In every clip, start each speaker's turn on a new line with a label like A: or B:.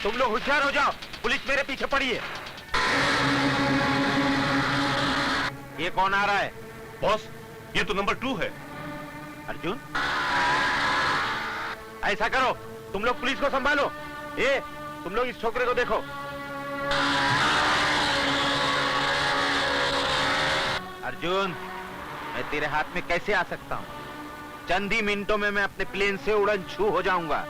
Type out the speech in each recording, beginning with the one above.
A: तुम लोग होशियार हो जाओ, पुलिस मेरे पीछे पड़ी है। ये कौन आ रहा है?
B: बॉस, ये तो नंबर 2 है।
A: अर्जुन, ऐसा करो, तुम लोग पुलिस को संभालो। ये तुम लोग इस छोकरे को देखो। अर्जुन, मैं तेरे हाथ में कैसे आ सकता हूं? चंद ही मिनटों में मैं अपने प्लेन से उड़न छू हो जाऊंगा।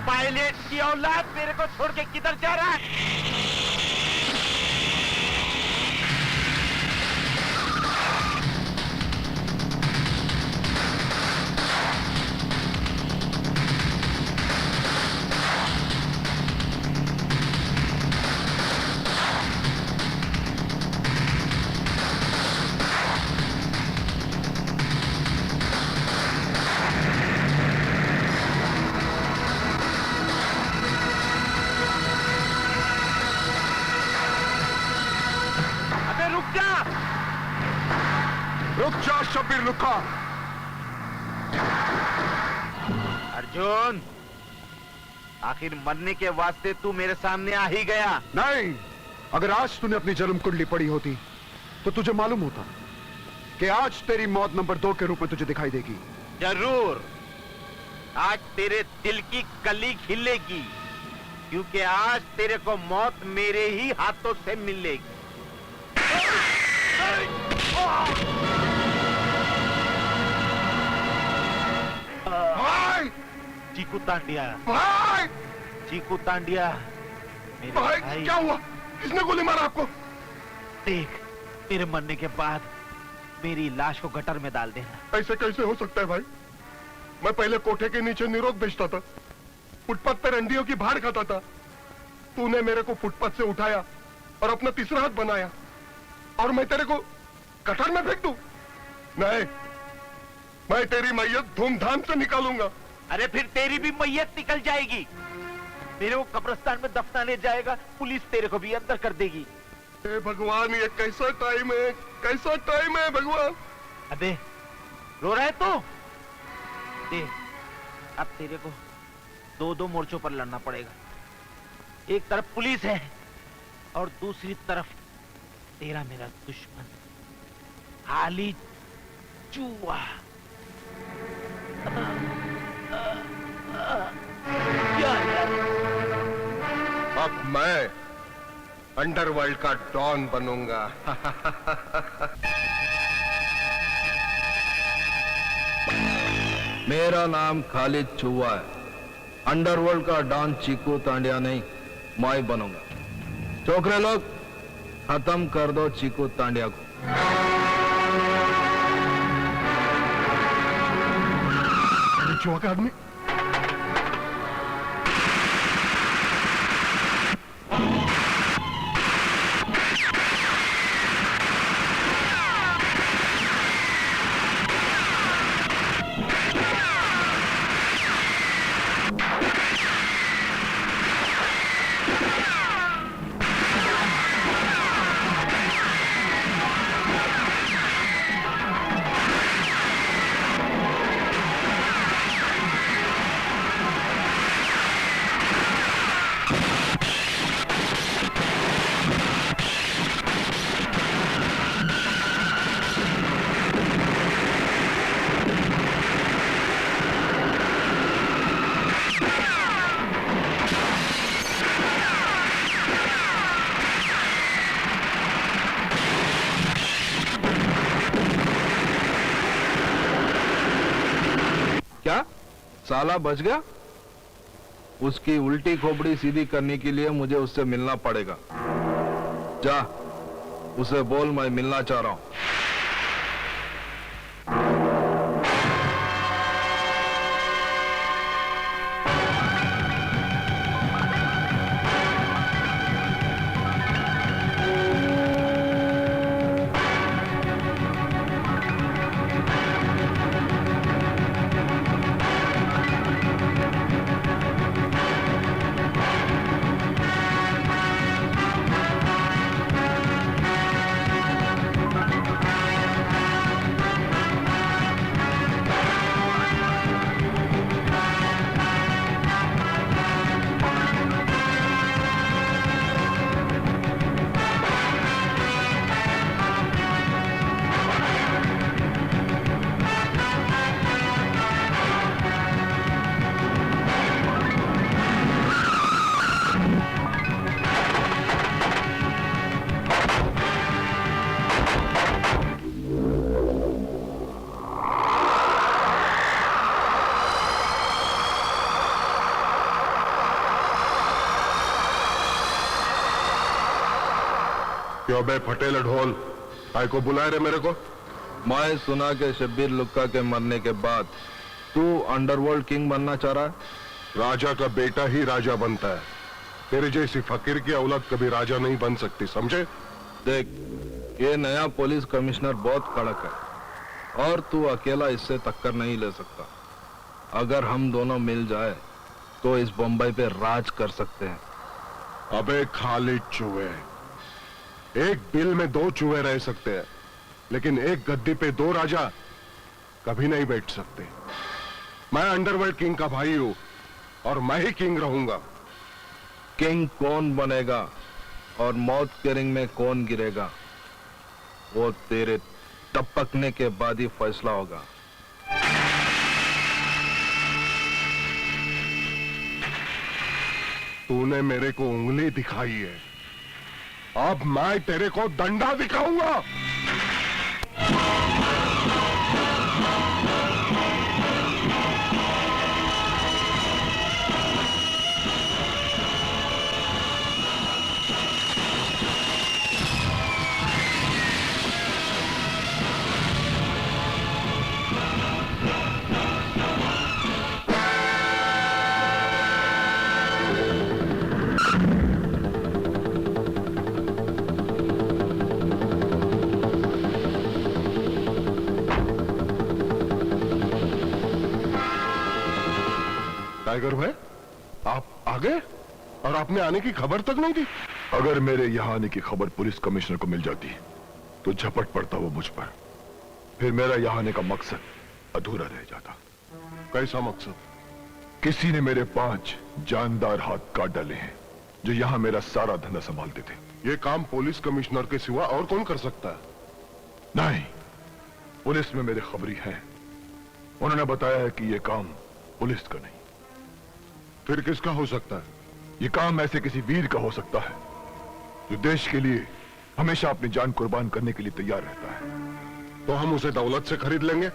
A: पायलट की औलाद मेरे को छोड़ के किधर जा रहा है?
C: रुक जा शब्बीर लुक्का।
A: अर्जुन, आखिर मरने के वास्ते तू मेरे सामने आ ही गया।
C: नहीं, अगर आज तूने अपनी जन्म कुंडली पढ़ी होती तो तुझे मालूम होता कि आज तेरी मौत नंबर 2 के रूप में तुझे दिखाई देगी।
A: जरूर, आज तेरे दिल की कली खिलेगी, क्योंकि आज तेरे को मौत मेरे ही हाथों से मिलेगी।
C: भाई!
A: चीकू तांडिया,
C: भाई!
A: चीकू तांडिया, मेरे
C: भाई, क्या हुआ? किसने गोली मारा आपको?
A: देख, तेरे मरने के बाद मेरी लाश को गटर में डाल देना।
C: ऐसे कैसे हो सकता है भाई? मैं पहले कोठे के नीचे निरोध बेचता था, फुटपाथ पर अंडियों की भाड़ खाता था। तूने मेरे को फुटपाथ से उठाया और अपना तीसरा हाथ बनाया, और मैं तेरे को गटर में फेंक दूं? नहीं, मैं तेरी मैयत धूमधाम से निकालूंगा।
A: अरे फिर तेरी भी मैयत निकल जाएगी। तेरे को कब्रिस्तान में दफनाने जाएगा, पुलिस तेरे को भी अंदर कर देगी।
C: हे भगवान, ये कैसा टाइम है, कैसा टाइम है भगवान।
A: अबे रो रहा है तू? देख, अब तेरे को 2-2 मोर्चों पर लड़ना पड़ेगा। एक तरफ पुलिस है और दूसरी तरफ तेरा मेरा दुश्मन हाली चूहा।
C: अब मैं अंडरवर्ल्ड का डॉन बनूंगा।
D: मेरा नाम खालिद चूहा है। अंडरवर्ल्ड का डॉन चीकू तांडिया नहीं, मैं बनूंगा। छोकरे लोग, खत्म कर दो चीकू तांडिया को।
C: चूहा का आदमी
D: साला बच गया। उसकी उल्टी खोपड़ी सीधी करने के लिए मुझे उससे मिलना पड़ेगा। जा, उसे बोल मैं मिलना चाह रहा हूं।
C: क्यों बे फटेल ढोल, काय को बुलाए रे मेरे को?
D: मैं सुना के शब्बीर लुक्का के मरने के बाद तू अंडरवर्ल्ड किंग बनना चाह रहा है।
C: राजा का बेटा ही राजा बनता है। तेरे जैसी फकीर की औलाद कभी राजा नहीं बन सकती, समझे?
D: देख, ये नया पुलिस कमिश्नर बहुत कड़क है और तू अकेला इससे टक्कर नहीं ले सकता। अगर हम दोनों मिल जाए तो इस बम्बई पे राज कर सकते हैं।
C: अबे खाली चूहे, एक बिल में दो चूहे रह सकते हैं, लेकिन एक गद्दी पे दो राजा कभी नहीं बैठ सकते। मैं अंडरवर्ल्ड किंग का भाई हूं और मैं ही किंग रहूंगा।
D: किंग कौन बनेगा और मौत के रिंग में कौन गिरेगा, वो तेरे टपकने के बाद ही फैसला होगा।
C: तूने मेरे को उंगली दिखाई है, अब मैं तेरे को डंडा दिखाऊंगा। टाइगर भाई, आप आ गए और आपने आने की खबर तक नहीं दी।
E: अगर मेरे यहाँ आने की खबर पुलिस कमिश्नर को मिल जाती तो झपट पड़ता वो मुझ पर। फिर मेरा यहाँ आने का मकसद अधूरा रह जाता।
C: कैसा मकसद?
E: किसी ने मेरे 5 जानदार हाथ काट डाले हैं जो यहाँ मेरा सारा धंधा संभालते थे।
C: ये काम पुलिस कमिश्नर के सिवा और कौन कर सकता है?
E: नहीं, पुलिस में मेरे खबरी हैं। उन्होंने बताया है कि ये काम पुलिस का नहीं।
C: फिर किसका हो सकता है?
E: ये काम ऐसे किसी वीर का हो सकता है जो देश के लिए हमेशा अपनी जान कुर्बान करने के लिए तैयार रहता है।
C: तो हम उसे दौलत से खरीद लेंगे।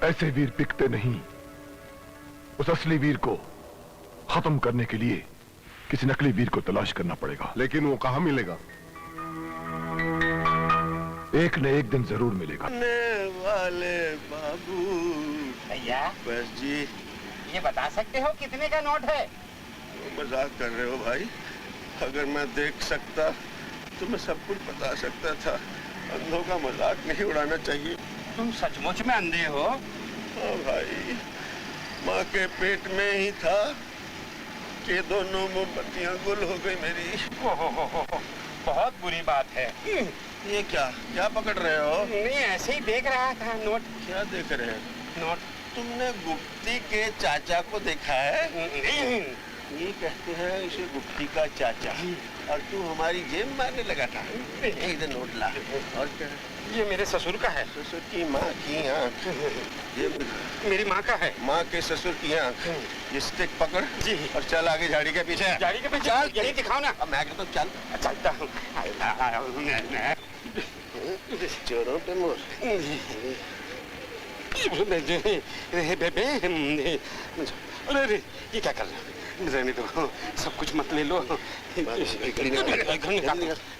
E: ऐसे वीर बिकते नहीं। उस असली वीर को खत्म करने के लिए किसी नकली वीर को तलाश करना पड़ेगा।
C: लेकिन वो कहां मिलेगा?
E: एक न एक दिन जरूर मिलेगा।
F: वाले बाबू
G: भैया,
F: बस जी।
G: ये बता सकते हो कितने का नोट है?
F: मजाक कर रहे हो भाई? अगर मैं देख सकता तो मैं सब कुछ बता सकता था। अंधों का मजाक नहीं उड़ाना चाहिए।
G: तुम सचमुच में अंधे हो?
F: हाँ भाई, माँ के पेट में ही था कि दोनों मोमबत्तियां गुल हो गई मेरी।
G: ओहो, बहुत बुरी बात है।
F: ये क्या क्या पकड़ रहे हो?
G: नहीं, ऐसे ही देख रहा था नोट।
F: क्या देख रहे हो?
G: नोट।
F: तुमने गुप्ती के चाचा को देखा है?
G: नहीं।
F: ये कहते हैं इसे गुप्ती का चाचा, और तू हमारी जेब मारने लगा था। इधर नोट ला। और क्या?
G: ये मेरे ससुर का है।
F: ससुर की माँ की आँख। ये
G: मेरी माँ का है।
F: माँ के ससुर की आँख। ये स्टिक पकड़
G: जी।
F: और चल आगे झाड़ी के पीछे।
G: गाड़ी के पीछे?
F: चल।
G: यही दिखाओ ना।
F: अब मैं कहता हूँ चल।
G: चलता हूँ।
F: चोरों पे मोर।
G: बेबे, अरे ये क्या कर रहे हो? रहने दो, सब कुछ मत ले लो।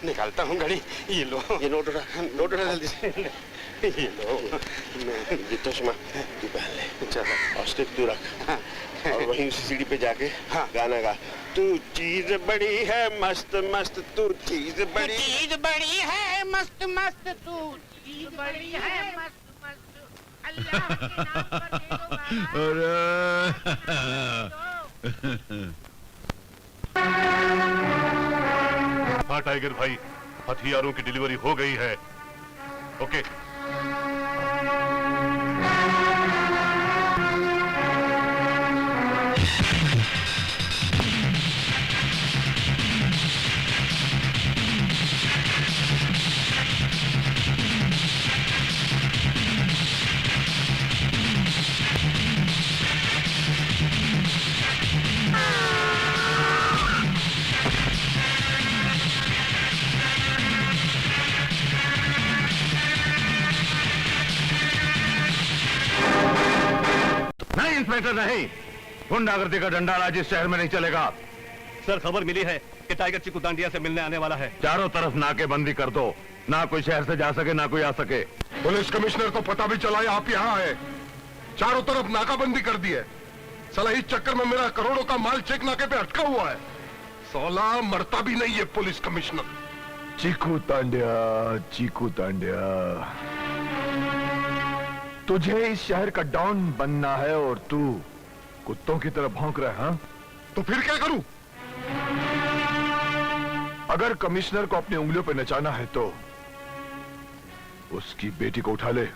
G: निकालता हूँ घड़ी, ये लो।
F: ये नोट उठा जल्दी से।
G: ये लो।
F: ये चश्मा तू पहन ले, चल और स्टिक तू रख, और वहीं सीढ़ी पे जाके गाना गा। तू चीज बड़ी है मस्त मस्त, तू चीज बड़ी
G: है मस्त मस्त, तू
H: चीज बड़ी है मस्त मस्त, अल्लाह के नाम पर
B: हाँ टाइगर भाई, हथियारों की डिलीवरी हो गई है। ओके।
I: नहीं इंस्पेक्टर नहीं, गुंडागर्दी का डंडा आज इस शहर में नहीं चलेगा।
B: सर खबर मिली है कि टाइगर चिकू दांडिया से मिलने आने वाला है।
I: चारों तरफ नाकेबंदी कर दो, ना कोई शहर से जा सके ना कोई आ सके।
C: पुलिस कमिश्नर को पता भी चला है आप यहाँ है, चारों तरफ नाकाबंदी कर दी है। साला इस चक्कर में मेरा करोड़ों का माल चेक नाके पे अटका हुआ है। साला मरता भी नहीं है पुलिस कमिश्नर।
E: चीकू तांड्या, तुझे इस शहर का डॉन बनना है और तू कुत्तों की तरह भौंक रहा है, हाँ?
C: तो फिर क्या करूं?
E: अगर कमिश्नर को अपनी उंगलियों पे नचाना है तो उसकी बेटी को उठा ले।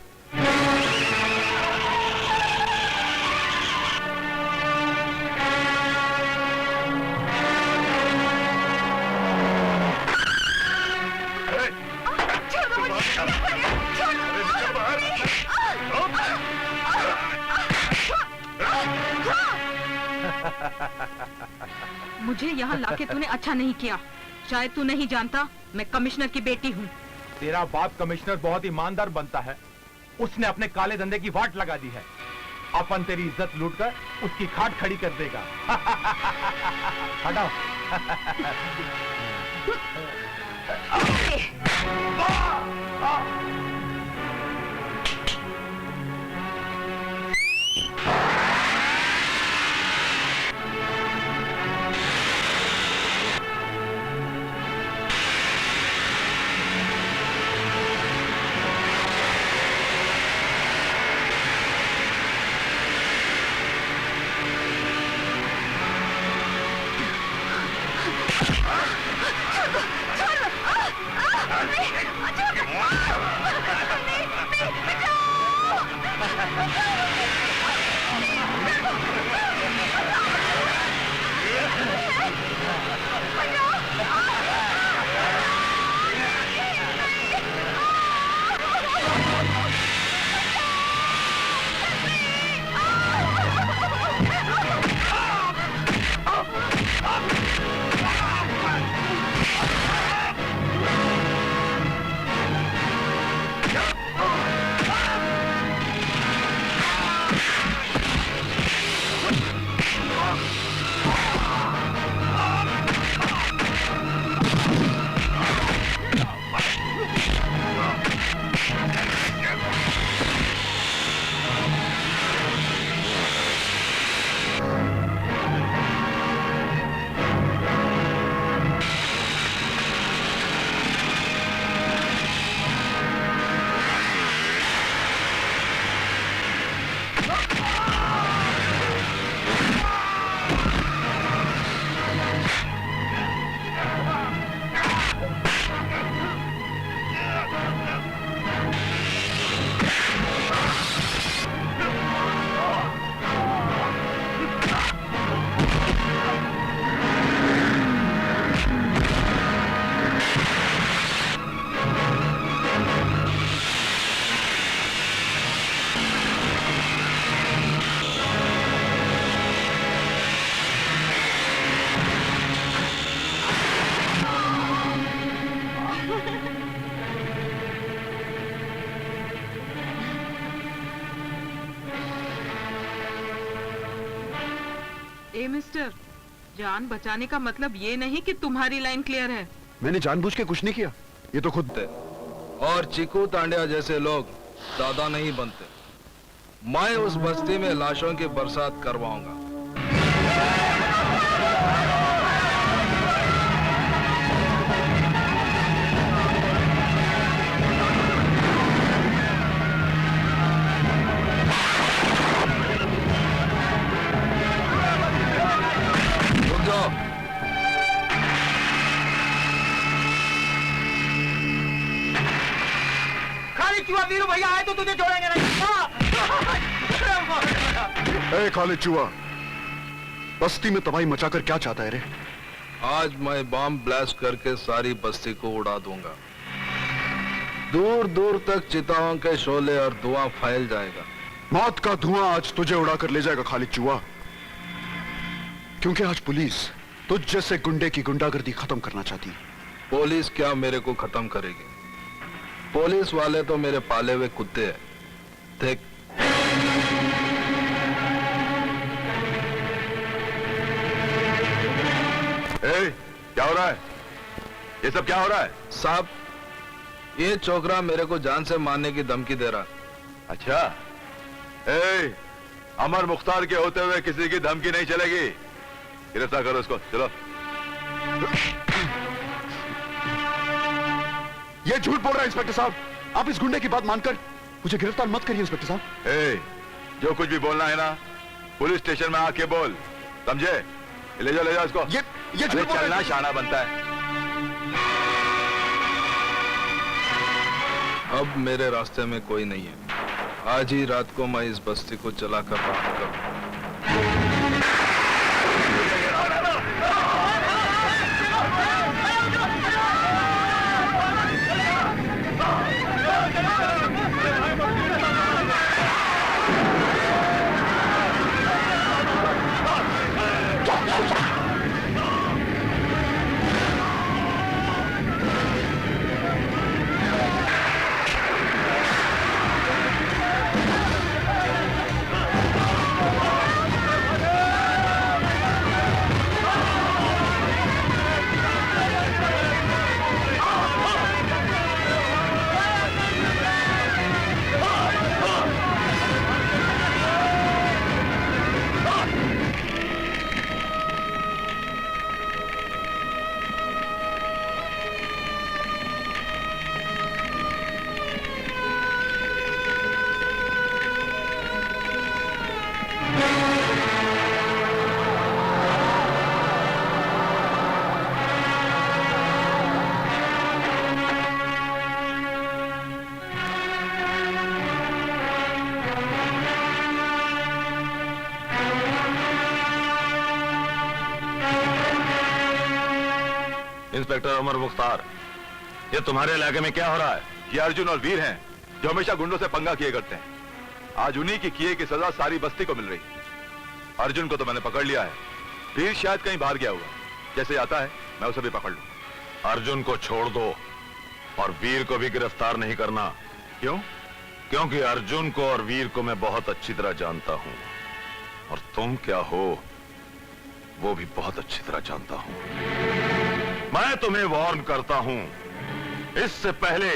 J: मुझे यहाँ लाके तूने अच्छा नहीं किया। शायद तू नहीं जानता, मैं कमिश्नर की बेटी हूँ।
A: तेरा बाप कमिश्नर बहुत ईमानदार बनता है, उसने अपने काले धंधे की वाट लगा दी है। अपन तेरी इज्जत लूटकर उसकी खाट खड़ी कर देगा। हटाओ।
J: ए मिस्टर, जान बचाने का मतलब ये नहीं कि तुम्हारी लाइन क्लियर है।
K: मैंने जानबूझ के कुछ नहीं किया, ये तो खुद।
D: और चिकू तांड्या जैसे लोग दादा नहीं बनते। मैं उस बस्ती में लाशों की बरसात करवाऊंगा। रुक जाओ।
A: खाली चुहा वीरू भैया आए तो तुझे छोड़ेंगे नहीं।
K: ए खालिद चूहा, बस्ती में तबाही मचाकर क्या चाहता है रे?
D: आज मैं बम ब्लास्ट करके सारी बस्ती को उड़ा दूंगा। दूर दूर तक चिताओं के शोले और धुआं फैल जाएगा।
K: मौत का धुआं आज तुझे उड़ाकर ले जाएगा खालिद चूहा, क्योंकि आज पुलिस तुझ जैसे गुंडे की गुंडागर्दी खत्म करना चाहती है।
D: पुलिस क्या मेरे को खत्म करेगी? पुलिस वाले तो मेरे पाले हुए कुत्ते हैं। देख,
E: क्या हो रहा है? ये सब क्या हो रहा है?
D: साहब, ये छोकरा मेरे को जान से मारने की धमकी दे रहा है।
E: अच्छा, अमर मुख्तार के होते हुए किसी की धमकी नहीं चलेगी। गिरफ्तार करो उसको, चलो।
K: ये झूठ बोल रहा है इंस्पेक्टर साहब। आप इस गुंडे की बात मानकर मुझे गिरफ्तार मत करिए इंस्पेक्टर साहब।
E: जो कुछ भी बोलना है ना, पुलिस स्टेशन में आके बोल, समझे? ले जाओ इसको।
K: ये झूठ
E: चलना शाना बनता है।
D: अब मेरे रास्ते में कोई नहीं है। आज ही रात को मैं इस बस्ती को चलाकर राख करूं।
E: इंस्पेक्टर अमर मुख्तार, ये तुम्हारे इलाके में क्या हो रहा है? ये अर्जुन और वीर हैं, जो हमेशा गुंडों से पंगा किए करते हैं। आज उन्हीं की किए की सजा सारी बस्ती को मिल रही है। अर्जुन को तो मैंने पकड़ लिया है, वीर शायद कहीं बाहर गया हुआ। जैसे आता है मैं उसे भी पकड़ लूं।
B: अर्जुन को छोड़ दो और वीर को भी गिरफ्तार नहीं करना।
E: क्यों?
B: क्योंकि अर्जुन को और वीर को मैं बहुत अच्छी तरह जानता हूं, और तुम क्या हो वो भी बहुत अच्छी तरह जानता हूं। मैं तुम्हें वार्न करता हूं, इससे पहले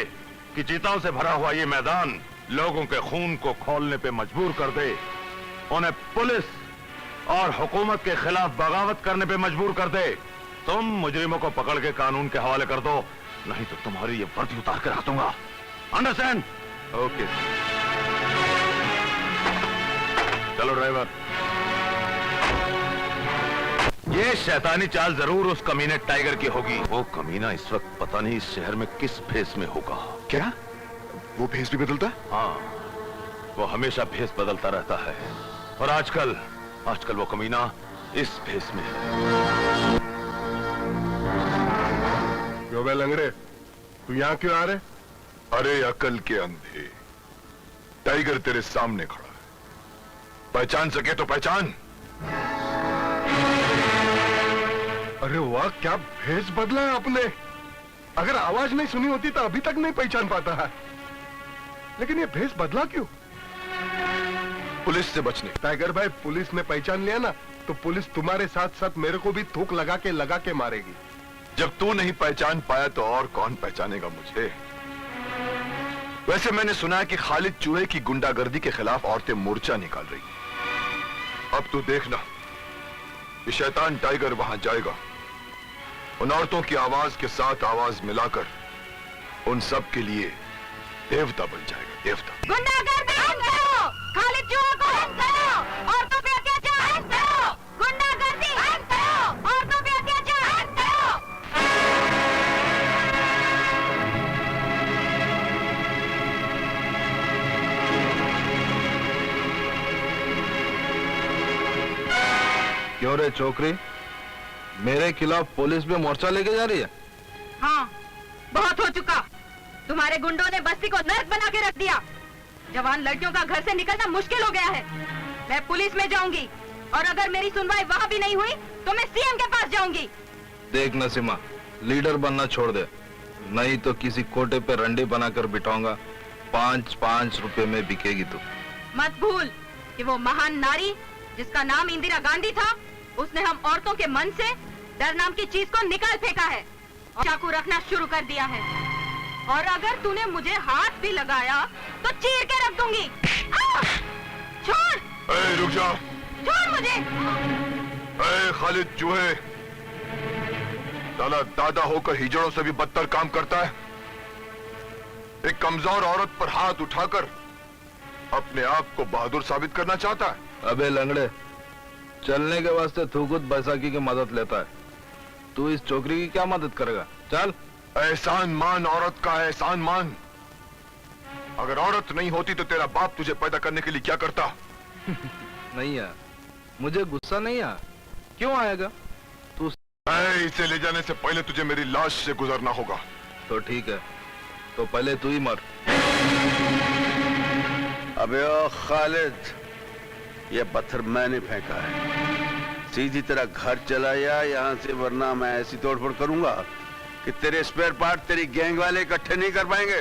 B: कि चीताओं से भरा हुआ ये मैदान लोगों के खून को खौलने पे मजबूर कर दे, उन्हें पुलिस और हुकूमत के खिलाफ बगावत करने पे मजबूर कर दे, तुम मुजरिमों को पकड़ के कानून के हवाले कर दो, नहीं तो तुम्हारी ये वर्दी उतार के रख दूंगा। अंडरस्टैंड?
E: ओके।
B: चलो ड्राइवर। ये शैतानी चाल जरूर उस कमीने टाइगर की होगी। वो कमीना इस वक्त पता नहीं इस शहर में किस भेस में होगा।
K: क्या वो भेस भी बदलता?
B: हाँ, वो हमेशा भेस बदलता रहता है, और आजकल वो कमीना इस भेस में है।
C: क्यों बे लंगड़े, तू यहाँ क्यों आ रहे?
E: अरे अकल के अंधे, टाइगर तेरे सामने खड़ा है, पहचान सके तो पहचान।
C: अरे वाह, क्या भेस बदला है आपने। अगर आवाज नहीं सुनी होती तो अभी तक नहीं पहचान पाता है, लेकिन ये भेस बदला क्यों?
B: पुलिस से बचने।
C: टाइगर भाई, पुलिस ने पहचान लिया ना तो पुलिस तुम्हारे साथ साथ मेरे को भी थूक लगा के मारेगी।
B: जब तू नहीं पहचान पाया तो और कौन पहचानेगा मुझे? वैसे मैंने सुना है कि खालिद चूहे की गुंडागर्दी के खिलाफ औरतें मोर्चा निकाल रही हैं। अब तू देखना, ये शैतान टाइगर वहां जाएगा, उन औरतों की आवाज के साथ आवाज मिलाकर उन सब के लिए देवता बन जाएगा, देवता।
J: गुंडागर्दी बंद करो, खालिद चूहे को बंद करो, औरतों पे अत्याचार बंद करो, गुंडागर्दी बंद करो, औरतों पे अत्याचार बंद करो।
D: क्यों रे छोकरी, मेरे खिलाफ पुलिस में मोर्चा लेके जा रही है?
J: हाँ, बहुत हो चुका। तुम्हारे गुंडों ने बस्ती को नर्क बना के रख दिया। जवान लड़कियों का घर से निकलना मुश्किल हो गया है। मैं पुलिस में जाऊंगी और अगर मेरी सुनवाई वहाँ भी नहीं हुई तो मैं सीएम के पास जाऊंगी।
D: देख नसीमा, लीडर बनना छोड़ दे, नहीं तो किसी कोटे पे रंडी बनाकर बिठाऊंगा। 5-5 रुपए में बिकेगी तू।
J: मत भूल कि वो महान नारी जिसका नाम इंदिरा गांधी था, उसने हम औरतों के मन से डर नाम की चीज को निकाल फेंका है और चाकू रखना शुरू कर दिया है। और अगर तूने मुझे हाथ भी लगाया तो चीर के रख दूंगी। छोड़!
B: रुक जा!
J: छोड़ मुझे!
B: खालिद चूहे, साला दादा होकर हिजड़ों से भी बदतर काम करता है। एक कमजोर औरत पर हाथ उठाकर अपने आप को बहादुर साबित करना चाहता है।
D: अबे लंगड़े, चलने के वास्ते तू खुद बैसाखी की मदद लेता है, तू इस छोकरी की क्या मदद करेगा? चल।
B: एहसान मान औरत का, एहसान मान। अगर औरत नहीं होती तो तेरा बाप तुझे पैदा करने के लिए क्या करता?
D: नहीं यार, मुझे गुस्सा नहीं आ। क्यों आएगा तू?
B: इसे ले जाने से पहले तुझे मेरी लाश से गुजरना होगा।
D: तो ठीक है, तो पहले तू ही मर।
F: अबे ओ खालिद, ये पत्थर मैंने फेंका है, सीधी तरह घर चला या यहाँ से, वरना मैं ऐसी तोड़फोड़ करूंगा कि तेरे स्पेयर पार्ट तेरी गैंग वाले इकट्ठे नहीं कर पाएंगे।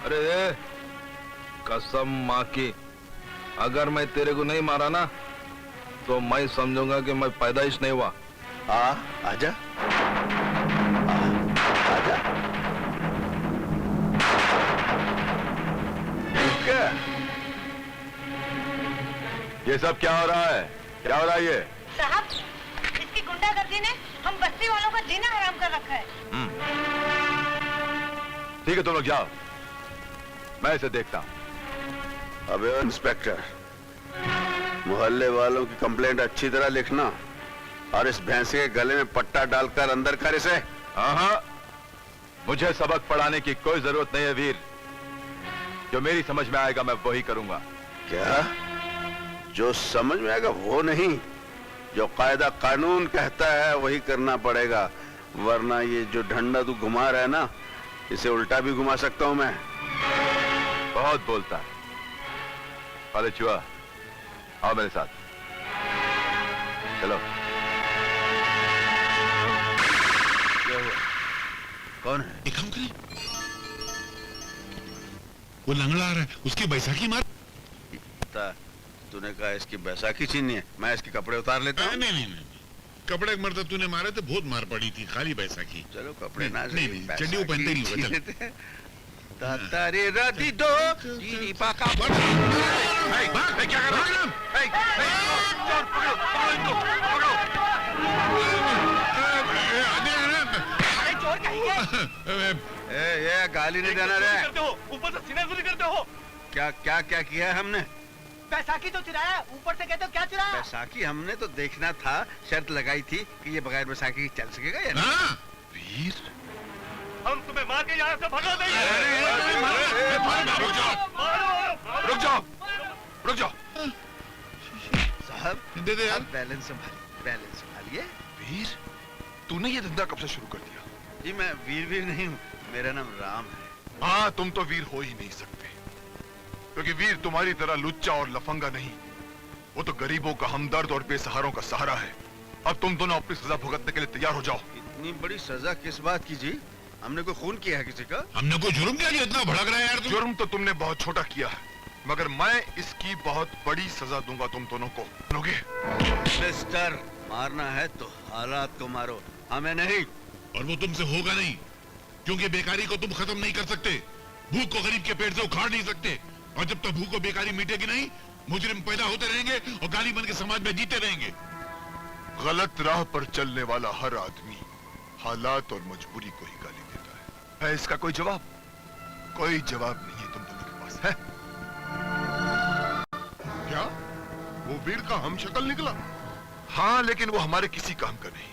D: अरे कसम माँ की, अगर मैं तेरे को नहीं मारा ना तो मैं समझूंगा कि मैं पैदाइश नहीं हुआ।
F: आजा, आजा। क्या
B: ये सब क्या हो रहा है? क्या हो रहा है ये?
J: साहब, इसकी गुंडागर्दी ने हम बस्ती वालों का जीना हराम कर रखा है।
B: ठीक है, तुम लोग जाओ, मैं इसे देखता हूं।
F: अबे इंस्पेक्टर, मोहल्ले वालों की कंप्लेंट अच्छी तरह लिखना और इस भैंसे के गले में पट्टा डालकर अंदर कर इसे।
B: हाँ, मुझे सबक पढ़ाने की कोई जरूरत नहीं है वीर। जो मेरी समझ में आएगा मैं वही करूंगा।
F: क्या? जो समझ में आएगा वो नहीं, जो कायदा कानून कहता है वही करना पड़ेगा, वरना ये जो डंडा तू घुमा रहा है ना, इसे उल्टा भी घुमा सकता हूं मैं।
B: बहुत बोलता है। अरे चुहा, आओ मेरे साथ, चलो।
F: क्या हुआ? कौन है?
L: एक काम करें, वो लंगड़ा आ रहा है, उसकी बैसाखी मार।
F: तूने कहा इसकी बैसाखी छीननी है, मैं इसके कपड़े उतार लेता हूँ।
L: नहीं, कपड़े मरता तूने मारे तो बहुत मार पड़ी थी, खाली बैसाखी।
F: चलो कपड़े ना,
L: नहीं, चड्डी वो पहनते ही नहीं होगा।
F: तारे राती दो जीनी पाका
L: क्या कर रहा
F: है? ये गाली नहीं देना रे।
A: ऊपर से सीनाजूरी करते हो।
F: क्या क्या क्या किया है हमने?
A: बैसाखी तो चुराया, ऊपर से कहते हो क्या चुराया?
F: बैसाखी हमने तो देखना था, शर्त लगाई थी कि ये बगैर बैसाखी चल सकेगा या
L: नहीं?
F: वीर,
A: हम तुम्हें मार के यहाँ से भगा देंगे।
B: रुक जाओ, रुक जाओ।
F: साहब
L: दे दे यार,
F: बैलेंस संभालिए।
B: वीर, तूने ये धंधा कब से शुरू कर दिया?
F: जी मैं वीर नहीं हूँ, मेरा नाम राम है।
B: हाँ, तुम तो वीर हो ही नहीं सकते, क्योंकि वीर तुम्हारी तरह लुच्चा और लफंगा नहीं, वो तो गरीबों का हमदर्द और बेसहारों का सहारा है। अब तुम दोनों अपनी सजा भुगतने के लिए तैयार हो जाओ।
F: इतनी बड़ी सजा किस बात की जी? हमने कोई खून किया है किसी का?
L: हमने कोई जुर्म किया जो इतना भड़क रहा है यार?
B: जुर्म तो तुमने बहुत छोटा किया है,
E: मगर मैं इसकी बहुत बड़ी सजा दूंगा तुम दोनों को। लोगे?
G: मिस्टर, मारना है तो हालात को मारो, हमें नहीं।
L: और वो तुमसे होगा नहीं, क्योंकि बेकारी को तुम खत्म नहीं कर सकते, भूख को गरीब के पेट से उखाड़ नहीं सकते। और जब तक भूख और बेकारी मिटेगी नहीं, मुजरिम पैदा होते रहेंगे और गाली बन के समाज में जीते रहेंगे।
E: गलत राह पर चलने वाला हर आदमी हालात और मजबूरी को ही गाली देता है इसका कोई जवाब? कोई जवाब नहीं है तुम दोनों के पास, है?
C: क्या वो वीर का हम शक्ल निकला?
E: हाँ, लेकिन वो हमारे किसी काम का नहीं,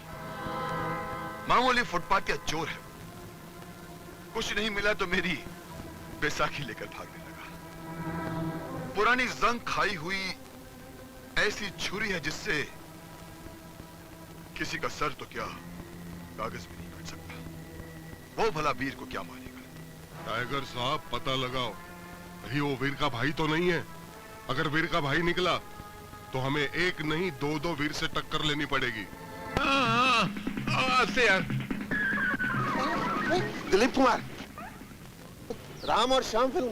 E: मामूली फुटपाथ या चोर है। कुछ नहीं मिला तो मेरी बैसाखी लेकर भागने लगा। पुरानी जंग खाई हुई ऐसी छुरी है जिससे किसी का सर तो क्या कागज भी नहीं कट सकता। वो भला वीर को क्या मारेगा?
C: टाइगर साहब, पता लगाओ, कहीं वो वीर का भाई तो नहीं है। अगर वीर का भाई निकला तो हमें एक नहीं दो वीर से टक्कर लेनी पड़ेगी।
L: यार
F: दिलीप कुमार, राम और श्याम फिल्म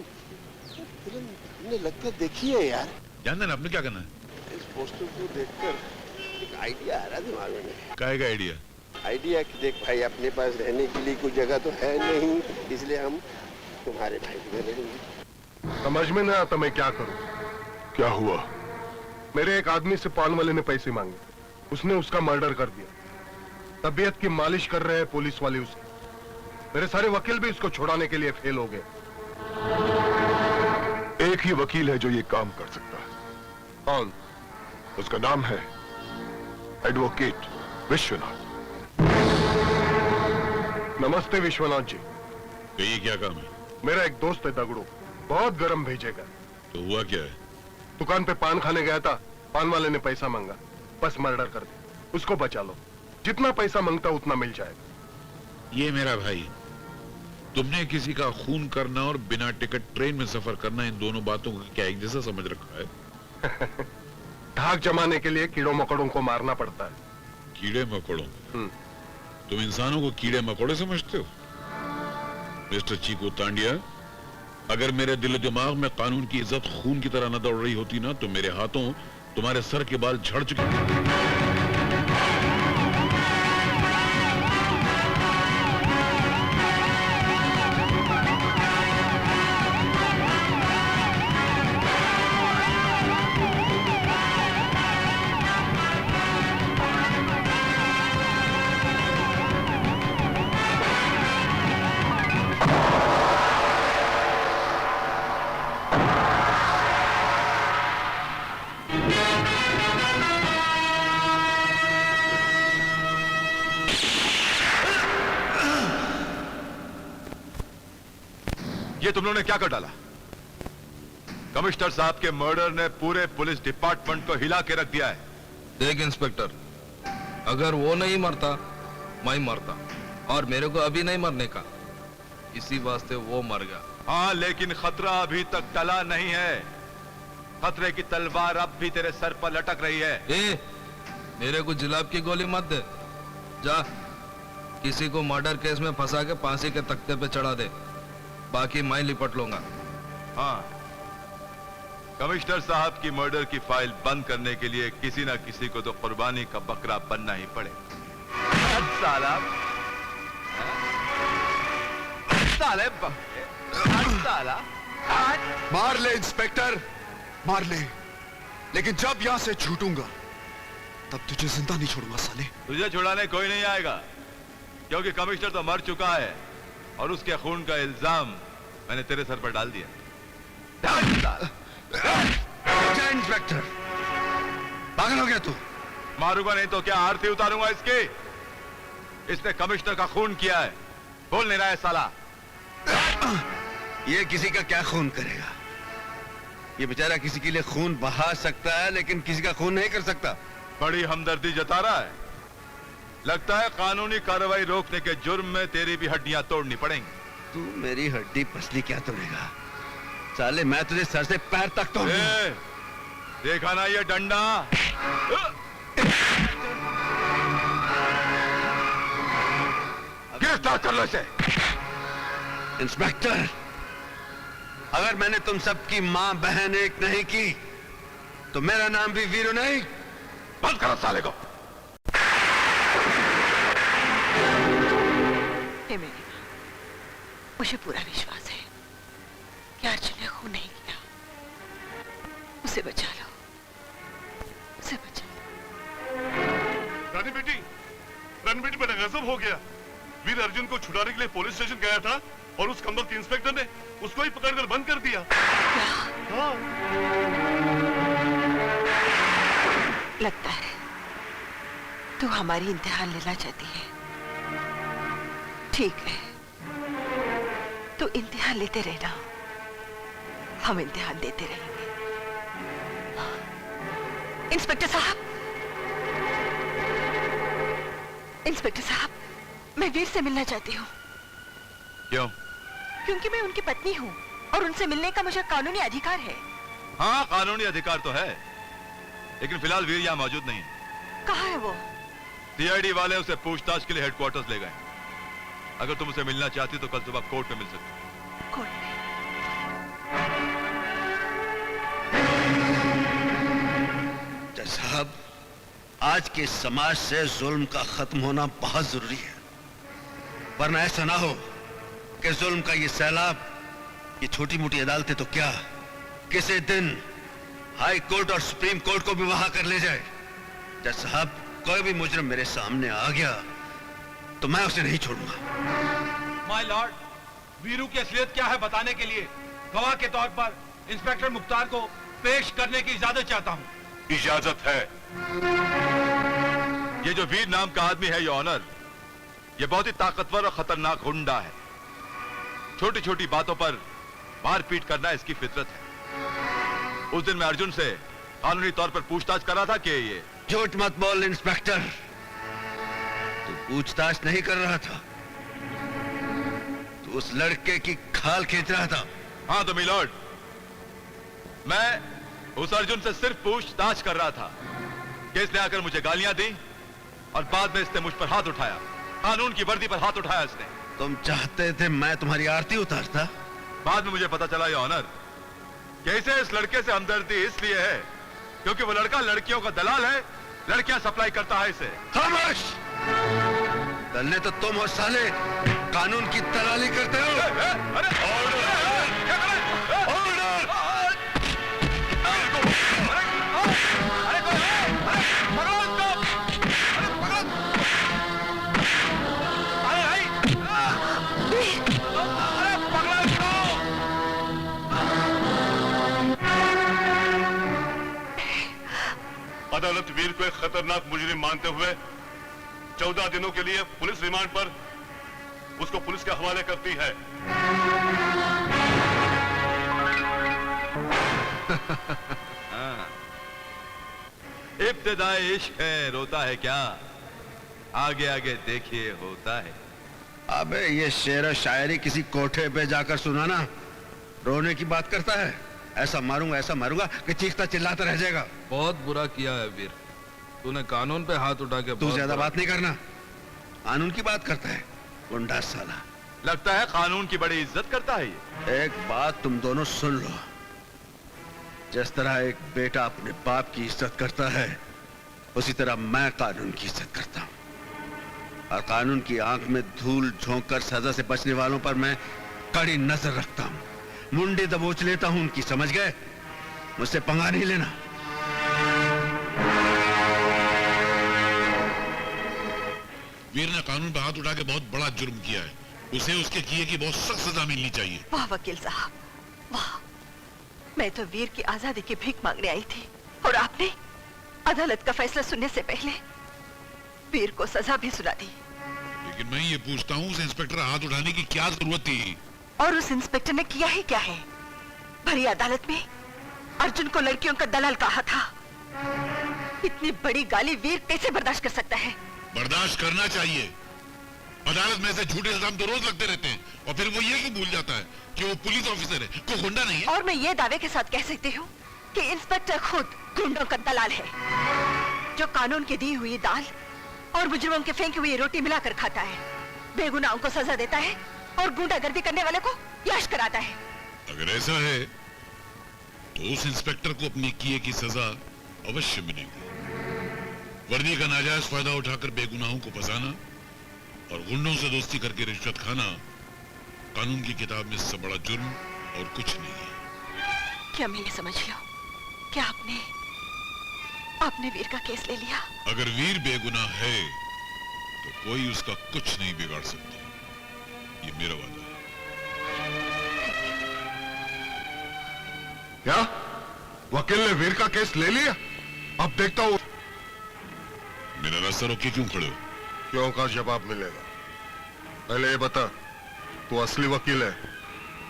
F: हमने लगता देखी है यार।
L: जानना आपने क्या करना है?
F: इस पोस्टर को देखकर एक आइडिया आ रहा दिमाग में।
L: क्या का आइडिया?
F: आइडिया कि देख भाई, अपने पास रहने के लिए कोई जगह तो है नहीं, इसलिए हम तुम्हारे भाई को ले लेंगे।
C: समझ में नहीं आता मैं क्या करूं।
E: क्या हुआ?
C: मेरे एक आदमी से पान वाले ने पैसे मांगे, उसने उसका मर्डर कर दिया। तबीयत की मालिश कर रहे हैं पुलिस वाले उसकी। मेरे सारे वकील भी उसको छुड़ाने के लिए फेल हो गए।
E: एक ही वकील है जो ये काम कर सकता है।
C: कौन?
E: उसका नाम है एडवोकेट विश्वनाथ।
C: नमस्ते विश्वनाथ जी।
L: तो ये क्या काम है?
C: मेरा एक दोस्त है दगड़ू, बहुत गरम भेजेगा।
L: तो हुआ क्या है?
C: दुकान पे पान खाने गया था, पान वाले ने पैसा मांगा, बस मर्डर कर दिया। उसको बचा लो, जितना पैसा मांगता उतना मिल जाएगा।
L: ये मेरा भाई, तुमने किसी का खून करना और बिना टिकट ट्रेन में सफर करना, इन दोनों बातों को क्या एक जैसा समझ रखा है?
C: धाक जमाने के लिए कीड़ों मकोड़ों को मारना पड़ता है।
L: कीड़े मकोड़ों? तुम इंसानों को कीड़े मकोड़े समझते हो? मिस्टर चीकू तांडिया, अगर मेरे दिल दिमाग में कानून की इज्जत खून की तरह न दौड़ रही होती ना, तो मेरे हाथों तुम्हारे सर के बाल झड़ चुके।
E: ये तुम लोगों ने क्या कर डाला? कमिश्नर साहब के मर्डर ने पूरे पुलिस डिपार्टमेंट को हिला के रख दिया है।
D: देख इंस्पेक्टर, अगर वो नहीं मरता मैं मरता, और मेरे को अभी नहीं मरने का, इसी वास्ते वो मर गया।
E: हाँ, लेकिन खतरा अभी तक टला नहीं है। खतरे की तलवार अब भी तेरे सर पर लटक रही है।
D: मेरे को जुलाब की गोली मत दे। जा किसी को मर्डर केस में फंसा के फांसी के तख्ते पे चढ़ा दे, बाकी मैं लिपट लूंगा।
E: हाँ, कमिश्नर साहब की मर्डर की फाइल बंद करने के लिए किसी ना किसी को तो कुर्बानी का बकरा बनना ही पड़ेगा। साला साला
K: मार ले इंस्पेक्टर, मार ले, लेकिन जब यहां से छूटूंगा तब तुझे जिंदा नहीं छोड़ूंगा साले।
E: तुझे छुड़ाने कोई नहीं आएगा, क्योंकि कमिश्नर तो मर चुका है और उसके खून का इल्जाम मैंने तेरे सर पर डाल दिया।
K: इंस्पेक्टर, पागल हो गया तू?
E: मारूंगा नहीं तो क्या आरती उतारूंगा इसकी? इसने कमिश्नर का खून किया है, बोल नहीं रहा है साला।
G: ये किसी का क्या खून करेगा? ये बेचारा किसी के लिए खून बहा सकता है, लेकिन किसी का खून नहीं कर सकता।
E: बड़ी हमदर्दी जता रहा है। लगता है कानूनी कार्रवाई रोकने के जुर्म में तेरी भी हड्डियां तोड़नी पड़ेंगी।
G: तू मेरी हड्डी पसली क्या तोड़ेगा? साले मैं तुझे सर से पैर तक तोड़ूंगा।
E: देखा ना ये डंडा? गिरफ्तार कर लो इसे।
G: इंस्पेक्टर, अगर मैंने तुम सबकी मां बहन एक नहीं की तो मेरा नाम भी वीरू नहीं।
B: बंद करो साले को।
M: हे मेरी मां, मुझे पूरा विश्वास है कि अर्जुन ने खून नहीं किया। उसे बचा लो, उसे बचा लो।
C: रानी बेटी मेरा गजब हो गया। वीर अर्जुन को छुड़ाने के लिए पुलिस स्टेशन गया था और उस कंबल के इंस्पेक्टर ने उसको ही पकड़कर बंद कर दिया। हाँ।
M: लगता है तू हमारी इम्तिहान लेना चाहती है। ठीक है, तू इम्तिहान लेते रहना, हम इम्तिहान देते रहेंगे। इंस्पेक्टर साहब, इंस्पेक्टर साहब, मैं वीर से मिलना चाहती हूँ।
E: क्यों?
M: क्योंकि मैं उनकी पत्नी हूँ और उनसे मिलने का मुझे कानूनी अधिकार है।
E: हाँ, कानूनी अधिकार तो है, लेकिन फिलहाल वीर यहाँ मौजूद नहीं है।
M: कहाँ है वो?
E: सीआईडी वाले उसे पूछताछ के लिए हेडक्वार्टर्स ले गए। अगर तुम उसे मिलना चाहती तो कल सुबह कोर्ट में मिल सकती।
M: कोर्ट में?
G: जज साहब, आज के समाज से जुल्म का खत्म होना बहुत जरूरी है, वरना ऐसा ना हो कि जुल्म का ये सैलाब, ये छोटी मोटी अदालतें तो क्या, किसी दिन हाई कोर्ट और सुप्रीम कोर्ट को भी वहां कर ले जाए। जज साहब, कोई भी मुजरिम मेरे सामने आ गया तो मैं उसे नहीं छोड़ूंगा।
I: माय लॉर्ड, वीरू की असलियत क्या है बताने के लिए गवाह के तौर पर इंस्पेक्टर मुख्तार को पेश करने की इजाजत चाहता हूँ।
B: इजाजत है।
E: ये जो वीर नाम का आदमी है, योर ऑनर, ये बहुत ही ताकतवर और खतरनाक गुंडा है। छोटी छोटी बातों पर मारपीट करना इसकी फितरत है। उस दिन मैं अर्जुन से कानूनी तौर पर पूछताछ कर रहा था कि ये...
G: झूठ मत बोल इंस्पेक्टर, तू पूछताछ नहीं कर रहा था, तू उस लड़के की खाल खींच रहा था।
E: हाँ तो मिलॉर्ड, मैं उस अर्जुन से सिर्फ पूछताछ कर रहा था कि इसने आकर मुझे गालियां दी और बाद में इसने मुझ पर हाथ उठाया, कानून की वर्दी पर हाथ उठाया इसने।
G: तुम चाहते थे मैं तुम्हारी आरती उतारता?
E: बाद में मुझे पता चला, योर ऑनर, कि इसे इस लड़के से हमदर्दी इसलिए है क्योंकि वो लड़का लड़कियों का दलाल है, लड़कियां सप्लाई करता है इसे।
G: खामोश! दलने तो तुम हो साले, कानून की दलाली करते हो।
E: अरे
C: अदालत वीर को एक खतरनाक मुजरिम मानते हुए 14 दिनों के लिए पुलिस रिमांड पर उसको पुलिस के हवाले करती है।
E: इब्तिदाई इश्क है, रोता है क्या, आगे आगे देखिए होता है।
G: अबे ये शेर शायरी किसी कोठे पे जाकर सुनाना रोने की बात करता है। ऐसा मारूंगा कि चीखता चिल्लाता रह जाएगा।
D: बहुत बुरा किया है वीर, तूने कानून पे हाथ उठा के।
G: तू ज्यादा बात नहीं करना, कानून की बात करता है गुंडा साला।
E: लगता है कानून की बड़ी इज्जत करता है ये।
G: एक बात तुम दोनों सुन लो, जिस तरह एक बेटा अपने बाप की इज्जत करता है, उसी तरह मैं कानून की इज्जत करता हूं और कानून की आंख में धूल झोंक कर सजा से बचने वालों पर मैं कड़ी नजर रखता हूं, मुंडी दबोच लेता हूं उनकी, समझ गए? मुझसे पंगा नहीं लेना।
L: वीर ने कानून पर हाथ उठा के बहुत बड़ा जुर्म किया है, उसे उसके किए की बहुत सख्त सजा मिलनी चाहिए।
M: वाह वकील साहब, वाह। मैं तो वीर की आजादी की भीख मांगने आई थी और आपने अदालत का फैसला सुनने से पहले वीर को सजा भी सुना दी।
L: लेकिन मैं ये पूछता हूँ, उस इंस्पेक्टर हाथ उठाने की क्या जरूरत थी?
M: और उस इंस्पेक्टर ने किया ही क्या है? भरी अदालत में अर्जुन को लड़कियों का दलाल कहा था। इतनी बड़ी गाली वीर कैसे बर्दाश्त कर सकता है?
L: बर्दाश्त करना चाहिए। अदालत में से झूठे इल्जाम तो रोज लगते रहते हैं और फिर वो ये क्यों भूल जाता है कि वो पुलिस ऑफिसर है, कोई गुंडा नहीं है।
M: और मैं ये दावे के साथ कह सकती हूँ कि इंस्पेक्टर खुद गुंडों का दलाल है, जो कानून की दी हुई दाल और मुजरिमों के फेंकी हुई रोटी मिलाकर खाता है, बेगुनाहों को सजा देता है और गुंडागर्दी करने वाले को यश कराता है।
L: अगर ऐसा है तो उस इंस्पेक्टर को अपनी किए की सजा अवश्य मिलेगी। वर्दी का नाजायज फायदा उठाकर बेगुनाहों को फंसाना और गुंडों से दोस्ती करके रिश्वत खाना कानून की किताब में इससे बड़ा जुर्म और कुछ नहीं है।
M: क्या मैं ये समझ लो क्या आपने वीर का केस ले लिया?
L: अगर वीर बेगुनाह है तो कोई उसका कुछ नहीं बिगाड़ सकता, ये मेरा वादा है।
C: क्या वकील ने वीर का केस ले लिया? अब देखता हूँ।
L: मेरा रास्ता रोके क्यों खड़े हो?
C: क्यों का जवाब मिलेगा। पहले ये बता, तू असली वकील है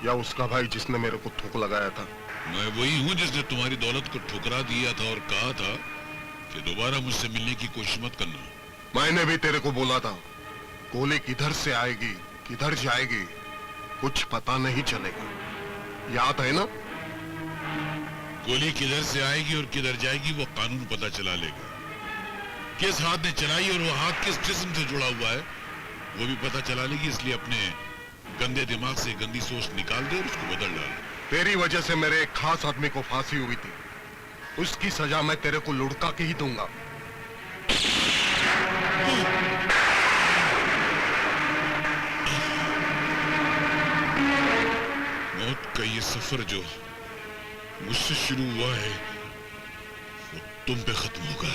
C: या उसका भाई जिसने मेरे को थूक लगाया था?
L: मैं वही हूँ जिसने तुम्हारी दौलत को ठुकरा दिया था और कहा था कि दोबारा मुझसे मिलने की कोशिश मत करना।
C: मैंने भी तेरे को बोला था, गोली किधर से आएगी किधर जाएगी कुछ पता नहीं चलेगा, याद है ना?
L: गोली किधर से आएगी और किधर जाएगी वो कानून पता चला लेगा। किस हाथ ने चलाई और वो हाथ किस जिस्म से जुड़ा हुआ है वो भी पता चला लेगी। इसलिए अपने गंदे दिमाग से गंदी सोच निकाल दे और उसको बदल डाल।
C: तेरी वजह से मेरे एक खास आदमी को फांसी हुई थी, उसकी सजा मैं तेरे को लुढ़का के ही दूंगा।
L: मौत का ये सफर जो मुझसे शुरू हुआ है वो तुम पे खत्म होगा।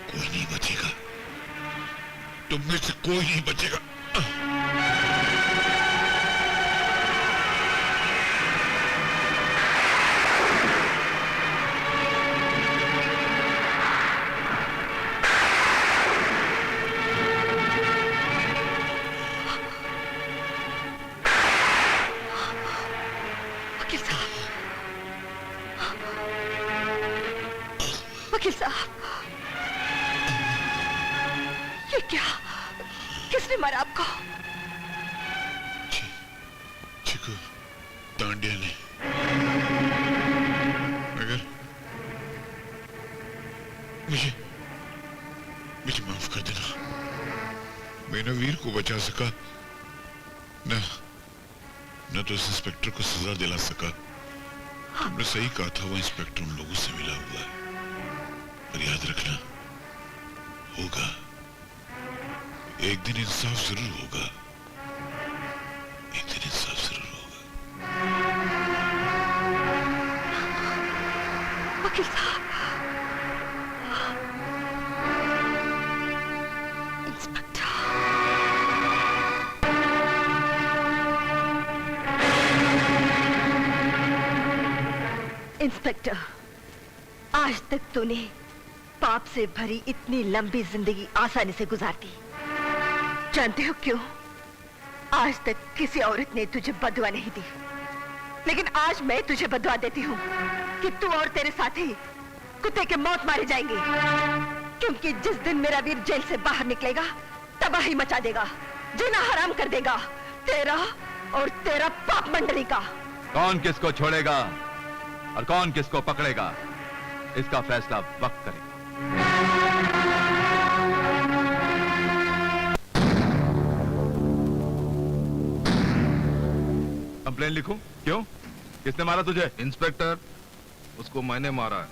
L: कोई नहीं बचेगा, तुम में से कोई नहीं बचेगा।
M: वकील साहब, ये क्या? किसने मारा आपको?
L: चिकू तांडिया ने। मगर मुझे माफ कर देना। मैं न वीर को बचा सका न तो इस इंस्पेक्टर को सजा दिला सका। तुमने सही कहा था, वो इंस्पेक्टर उन लोगों से मिला हुआ है। पर याद रखना, होगा एक दिन इंसाफ जरूर होगा, एक दिन इंसाफ जरूर होगा।
M: वकील साहब, इंस्पेक्टर, आज तक तूने पाप से भरी इतनी लंबी जिंदगी आसानी से गुजार दी। जानते हो क्यों? आज तक किसी औरत ने तुझे बददुआ नहीं दी, लेकिन आज मैं तुझे बददुआ देती हूँ कि तू और तेरे साथी कुत्ते के मौत मारे जाएंगे, क्योंकि जिस दिन मेरा वीर जेल से बाहर निकलेगा तबाही मचा देगा, जीना हराम कर देगा तेरा और तेरा पाप मंडली का।
E: कौन किसको छोड़ेगा और कौन किसको पकड़ेगा, इसका फैसला वक्त करेगा। कंप्लेन लिखूं? क्यों? किसने मारा तुझे?
D: इंस्पेक्टर, उसको मैंने मारा है।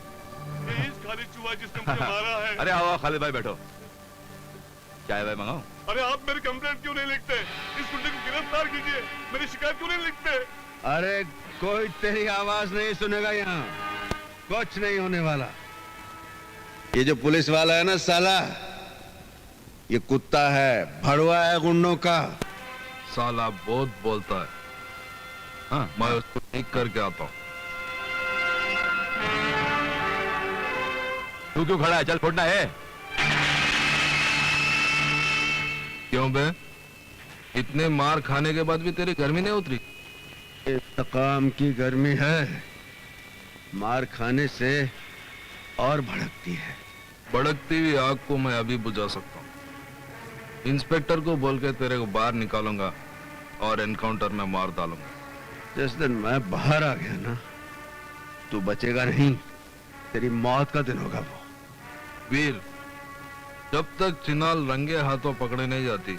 C: खालिद चुहा जिसने मुझे मारा है।
E: अरे आओ खालिद भाई, बैठो। क्या है भाई, मंगाओ?
C: अरे आप मेरी कंप्लेंट क्यों नहीं लिखते? इस गुंडे को गिरफ्तार कीजिए, मेरी शिकायत क्यों नहीं लिखते?
G: अरे कोई तेरी आवाज नहीं सुनेगा यहाँ, कुछ नहीं होने वाला। ये जो पुलिस वाला है ना साला, ये कुत्ता है, भड़वा है गुंडों का।
D: साला बहुत बोलता है। हाँ, मैं उसको ठीक करके आता हूँ।
E: तू क्यों खड़ा है? चल फोड़ना है।
D: क्यों बे? इतने मार खाने के बाद भी तेरी गर्मी नहीं उतरी?
G: इंतकाम की गर्मी है, मार खाने से और भड़कती है।
D: भड़कती हुई आग को मैं अभी बुझा सकता हूँ। इंस्पेक्टर को बोल के तेरे को बाहर निकालूंगा और एनकाउंटर में मार डालूंगा।
G: जिस दिन मैं बाहर आ गया ना, तू बचेगा नहीं, तेरी मौत का दिन होगा वो।
D: वीर, जब तक चिनाल रंगे हाथों पकड़े नहीं जाती,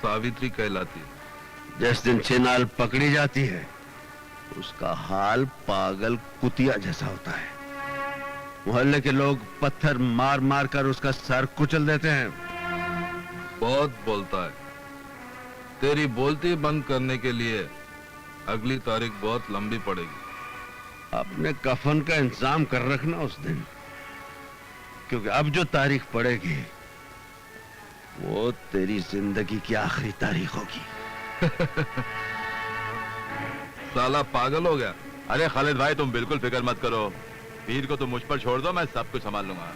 D: सावित्री कहलाती।
G: जिस दिन चिनाल पकड़ी जाती है, उसका हाल पागल कुतिया जैसा होता है। मोहल्ले के लोग पत्थर मार मार कर उसका सर कुचल देते हैं।
D: बहुत बोलता है। तेरी बोलती बंद करने के लिए अगली तारीख बहुत लंबी पड़ेगी।
G: अपने कफन का इंतजाम कर रखना उस दिन, क्योंकि अब जो तारीख पड़ेगी वो तेरी जिंदगी की आखिरी तारीख होगी।
D: साला पागल हो गया।
E: अरे खालिद भाई, तुम बिल्कुल फिक्र मत करो। वीर को तुम मुझ पर छोड़ दो, मैं सब कुछ संभाल लूंगा।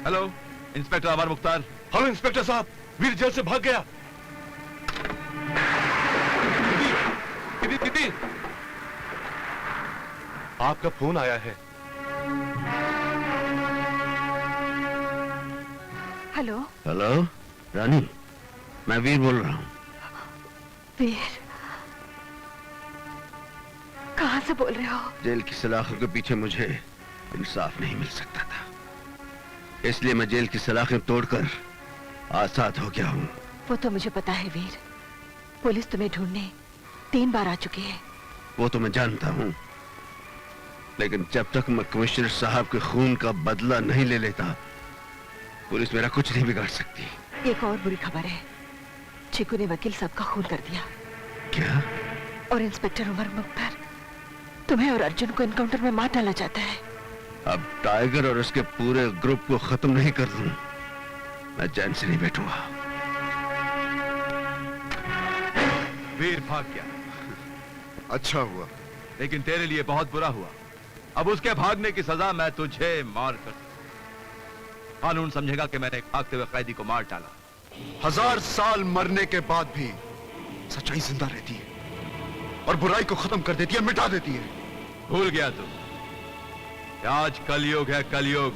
E: हेलो, इंस्पेक्टर अमर मुख्तार।
C: हेलो इंस्पेक्टर साहब, वीर जेल से भाग गया। दीदी, आपका फोन आया है।
M: हेलो।
G: हेलो रानी, मैं वीर बोल रहा हूँ।
M: वीर, कहाँ से बोल रहे हो?
G: जेल की सलाखों के पीछे मुझे इंसाफ नहीं मिल सकता था, इसलिए मैं जेल की सलाखें तोड़कर आजाद हो गया हूँ।
M: वो तो मुझे पता है वीर। पुलिस तुम्हें ढूंढने 3 बार आ चुकी है।
G: वो तो मैं जानता हूँ, लेकिन जब तक मैं कमिश्नर साहब के खून का बदला नहीं ले लेता, पुलिस मेरा कुछ नहीं बिगाड़ सकती।
M: एक और बुरी खबर है, चीकू ने वकील साहब का खून कर दिया।
G: क्या?
M: और इंस्पेक्टर उमर मुख्तार, तुम्हें और अर्जुन को एनकाउंटर में मार डाला जाता है।
G: अब टाइगर और उसके पूरे ग्रुप को खत्म नहीं कर दूं, मैं चैन से नहीं बैठूंगा।
E: वीर भाग गया।
K: अच्छा हुआ,
E: लेकिन तेरे लिए बहुत बुरा हुआ। अब उसके भागने की सजा मैं तुझे मार कर, कानून समझेगा कि मैंने एक भागते हुए कैदी को मार डाला।
K: 1000 साल मरने के बाद भी सच्चाई जिंदा रहती है और बुराई को खत्म कर देती है, मिटा देती है।
E: भूल गया तू, आज कलयुग है, कलयुग,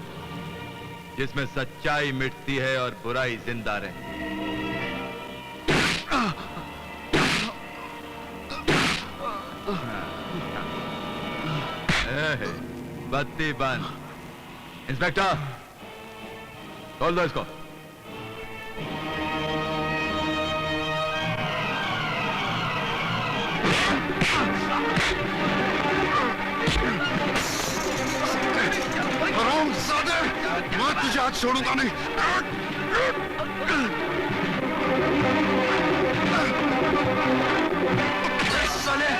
E: जिसमें सच्चाई मिटती है और बुराई जिंदा रहती है। बत्ती बंद। इंस्पेक्टर, खोल दो इसको।
K: हरामजादे, मैं तुझे आज छोड़ूंगा नहीं। साले!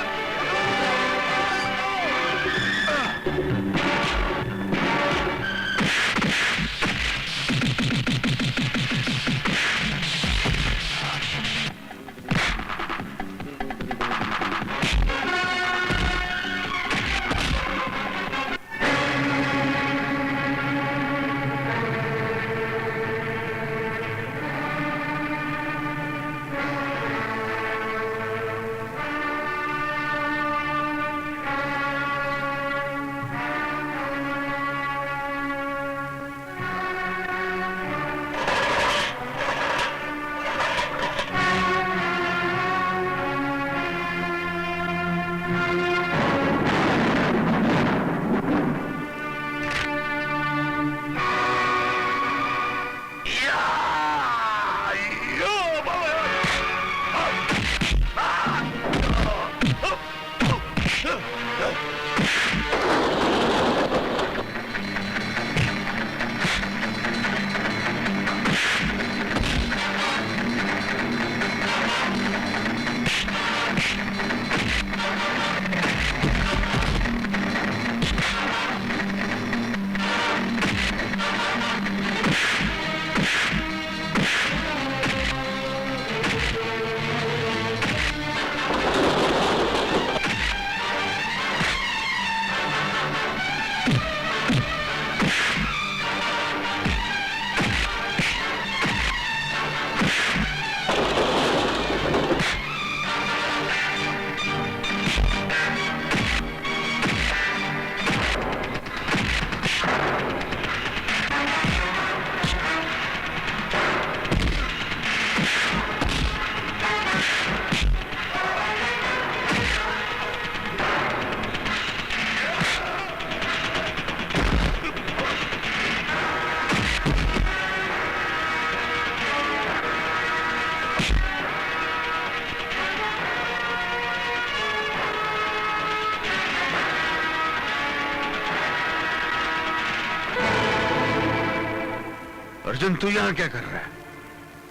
G: तू यहां क्या कर रहा है?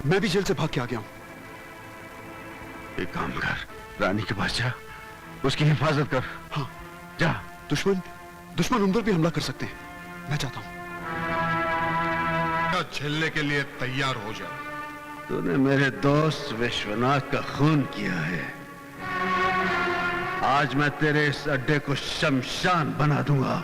K: मैं भी जेल से भाग के आ गया हूं।
G: एक काम कर, रानी के पास जा, उसकी हिफाजत कर।
K: हाँ
G: जा।
K: दुश्मन उन पर भी हमला कर सकते हैं। मैं चाहता हूं।
C: झेलने के लिए तैयार हो जा।
G: तूने मेरे दोस्त विश्वनाथ का खून किया है। आज मैं तेरे इस अड्डे को शमशान बना दूंगा।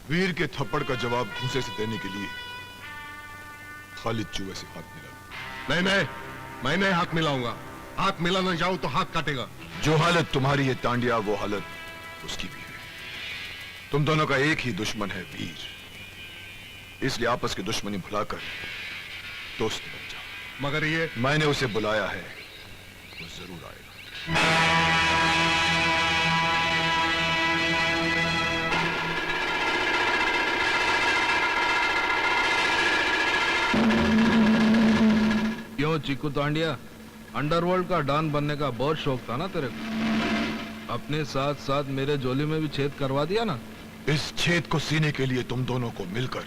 C: वीर के थप्पड़ का जवाब घूंसे से देने के लिए खालिद चूहे से हाथ मिला। नहीं, मैं नहीं हाथ मिलाऊंगा। हाथ मिलाना जाऊं तो हाथ काटेगा।
E: जो हालत तुम्हारी है तांडिया, वो हालत उसकी भी है। तुम दोनों का एक ही दुश्मन है, वीर। इसलिए आपस की दुश्मनी भुलाकर दोस्त बन जाओ।
C: मगर ये
E: मैंने उसे बुलाया है, वो जरूर आएगा।
D: क्यों चीकू तांडिया, अंडरवर्ल्ड का डॉन बनने का बहुत शौक था ना तेरे को? अपने साथ साथ मेरे झोली में भी छेद करवा दिया ना।
E: इस छेद को सीने के लिए तुम दोनों को मिलकर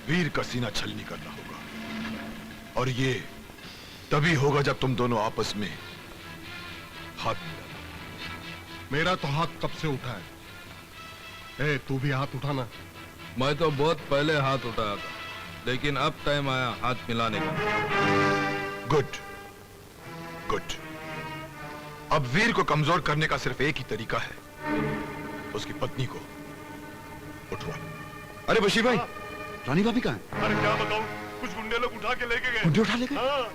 E: वीर का सीना छलनी करना होगा, और ये तभी होगा जब तुम दोनों आपस में हाथ मिलाना।
C: मेरा तो हाथ कब से उठा है। ए, तू भी हाथ उठाना।
D: मैं तो बहुत पहले हाथ उठाया था, लेकिन अब टाइम आया हाथ मिलाने का।
E: Good good. अब वीर को कमजोर करने का सिर्फ एक ही तरीका है, उसकी पत्नी को उठवा।
K: अरे बशीर भाई, रानी भाभी कहाँ है?
C: अरे क्या बताऊं, कुछ गुंडे लोग उठा के लेके गए।
K: गुंडे उठा ले गए?
C: हाँ।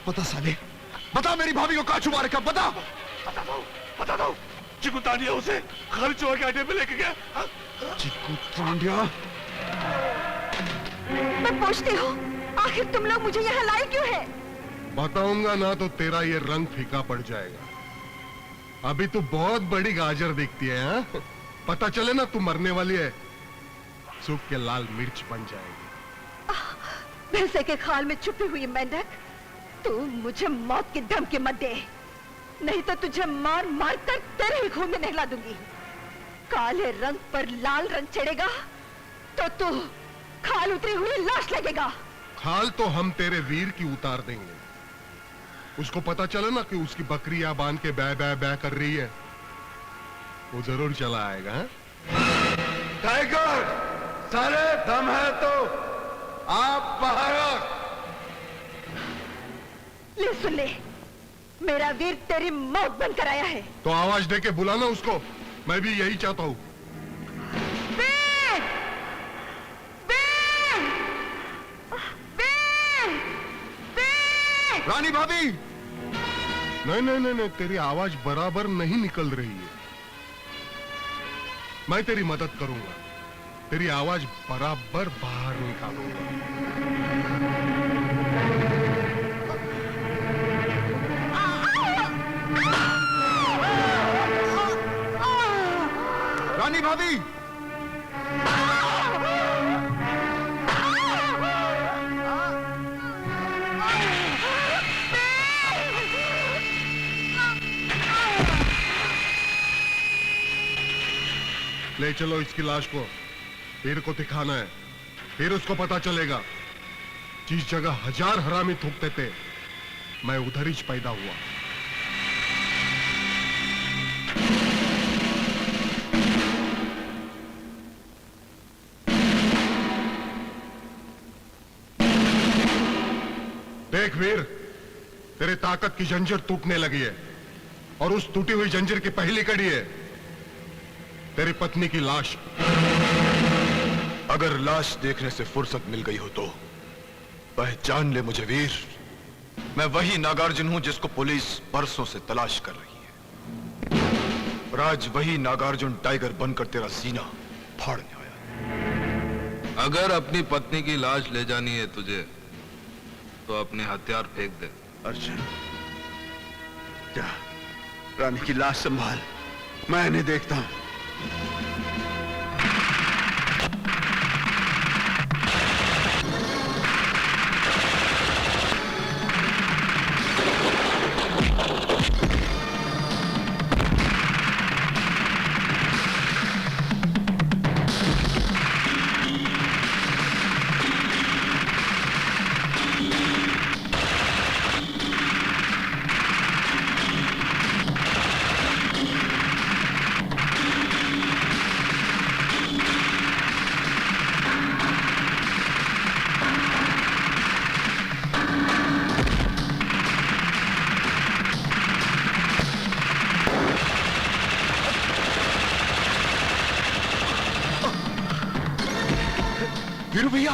K: बता साले, बता मेरी भाभी को कहाँ छुपा रखा? बता।
C: बता दो। चिकू तांडिया उसे खालिद चूहे के अड्डे पे लेके गया।
K: चिकू तांडिया?
M: मैं पूछती हूँ, आखिर तुम लोग मुझे यहाँ लाए क्यों है?
C: बताऊंगा ना तो तेरा ये रंग फीका पड़ जाएगा। अभी तू बहुत बड़ी गाजर दिखती है। हाँ? पता चले ना तू मरने वाली है, सूख के लाल मिर्च बन जाएगी।
M: भैंसे के खाल में छुपी हुई मेंढक, तू मुझे मौत की धमकी मत दे, नहीं तो तुझे मार मार कर तेरे ही खून में नहला दूंगी। काले रंग पर लाल रंग चढ़ेगा तो तू खाल उतरी हुई लाश लगेगा।
C: खाल तो हम तेरे वीर की उतार देंगे। उसको पता चला ना कि उसकी बकरी या बांध के बै बै बै कर रही है, वो जरूर चला आएगा।
G: टाइगर, सारे दम है तो आप बाहर आओ।
M: ले सुन ले, मेरा वीर तेरी मौत बंद कराया है।
C: तो आवाज दे के बुलाना उसको, मैं भी यही चाहता हूँ।
K: रानी भाभी!
C: नहीं नहीं नहीं नहीं, तेरी आवाज बराबर नहीं निकल रही है। मैं तेरी मदद करूंगा, तेरी आवाज बराबर बाहर निकालूंगा।
K: रानी भाभी!
C: ले चलो इसकी लाश को, फिर को दिखाना है, फिर उसको पता चलेगा जिस जगह 1000 हरामी थूकते थे मैं उधर ही पैदा हुआ। देख वीर, तेरे ताकत की जंजीर टूटने लगी है और उस टूटी हुई जंजीर की पहली कड़ी है तेरी पत्नी की लाश।
K: अगर लाश देखने से फुर्सत मिल गई हो तो पहचान ले मुझे वीर, मैं वही नागार्जुन हूं जिसको पुलिस बरसों से तलाश कर रही है। और आज वही नागार्जुन टाइगर बनकर तेरा सीना फाड़ने आया।
D: अगर अपनी पत्नी की लाश ले जानी है तुझे तो अपने हथियार फेंक दे।
G: अर्जुन, क्या रानी की लाश संभाल, मैं इन्हें देखता हूं।
K: वीरू भैया!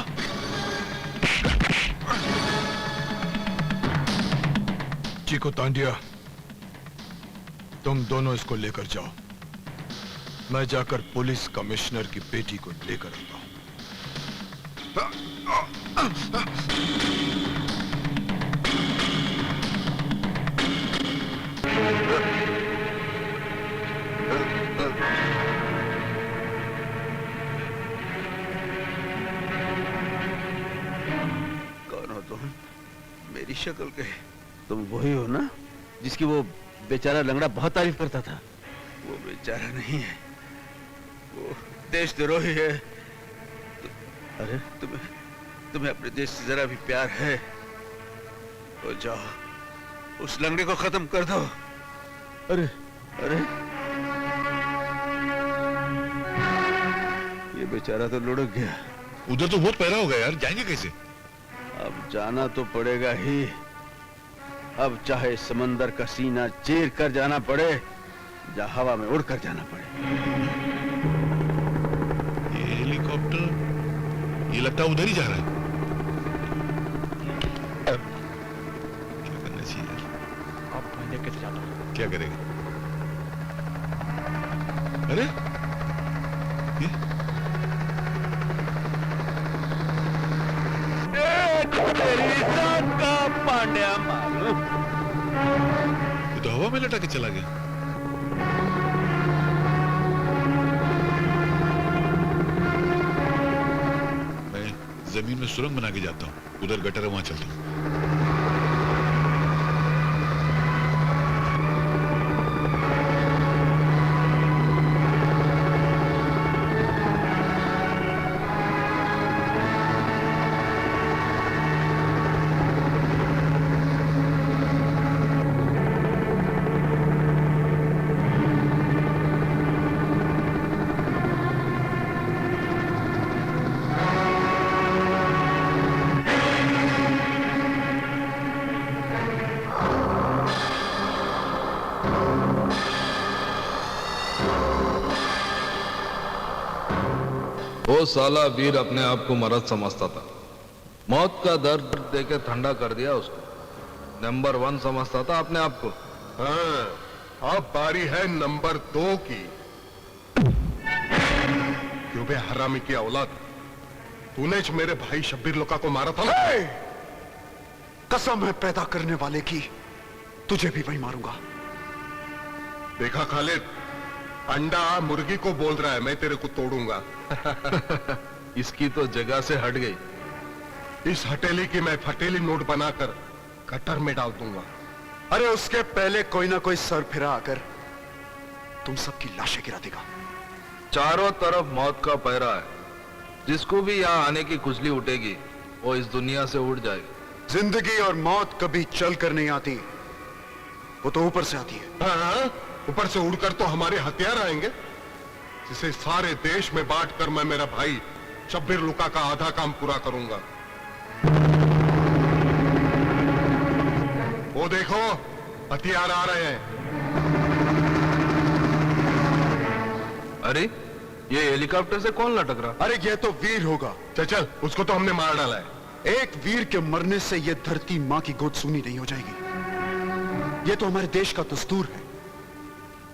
K: चीकू तांडिया, तुम दोनों इसको लेकर जाओ। मैं जाकर पुलिस कमिश्नर की बेटी को लेकर आता हूं।
G: मेरी शक्ल के तुम वही हो ना जिसकी वो बेचारा लंगड़ा बहुत तारीफ करता था? वो बेचारा नहीं है, वो देशद्रोही है। अरे तुम्हें अपने देश से जरा भी प्यार है तो जाओ उस लंगड़े को खत्म कर दो। अरे अरे ये बेचारा तो लुढ़क गया।
L: उधर तो बहुत पैरा हो गया यार, जाएंगे कैसे?
G: अब जाना तो पड़ेगा ही। अब चाहे समंदर का सीना चीर कर जाना पड़े या हवा में उड़कर जाना पड़े।
L: ये हेलीकॉप्टर ये लगता है उधर ही जा रहा है। क्या करना चाहिए?
A: अब मैंने कैसे जाना?
L: क्या करेगा? अरे
G: तेरी जान का पांड्या मालूम।
L: ये तो हवा में लटा के चला गया। मैं जमीन में सुरंग बना के जाता हूँ, उधर गटर है, वहां चलता हूँ।
D: वो साला वीर अपने आप को मर्द समझता था, मौत का दर्द देके ठंडा कर दिया उसको। नंबर 1 समझता था अपने आप को।
C: हाँ, अब बारी है नंबर 2 की। क्यों बे हरामी की औलाद, तूने ज मेरे भाई शब्बीर लोका को मारा था ना?
K: कसम है पैदा करने वाले की, तुझे भी वही मारूंगा।
C: देखा खालिद, अंडा मुर्गी को बोल रहा है मैं तेरे को तोड़ूंगा।
D: इसकी तो जगह से हट गई।
C: इस हटेली की मैं फटेली नोट बनाकर कटर में डाल दूंगा।
K: अरे उसके पहले कोई ना कोई सर फिरा आकर तुम सबकी लाशें गिरा देगा।
D: चारों तरफ मौत का पहरा है। जिसको भी यहाँ आने की खुजली उठेगी वो इस दुनिया से उड़ जाएगी।
K: जिंदगी और मौत कभी चल कर नहीं आती, वो तो ऊपर से आती है।
C: हाँ, ऊपर से उड़कर तो हमारे हथियार आएंगे, जिसे सारे देश में बांटकर मैं मेरा भाई शब्बीर लुका का आधा काम पूरा करूंगा। वो देखो हथियार आ रहे हैं।
D: अरे ये हेलीकॉप्टर से कौन लटक रहा?
K: अरे ये तो वीर होगा।
C: चल उसको तो हमने मार डाला है।
K: एक वीर के मरने से ये धरती मां की गोद सूनी नहीं हो जाएगी। ये तो हमारे देश का दस्तूर है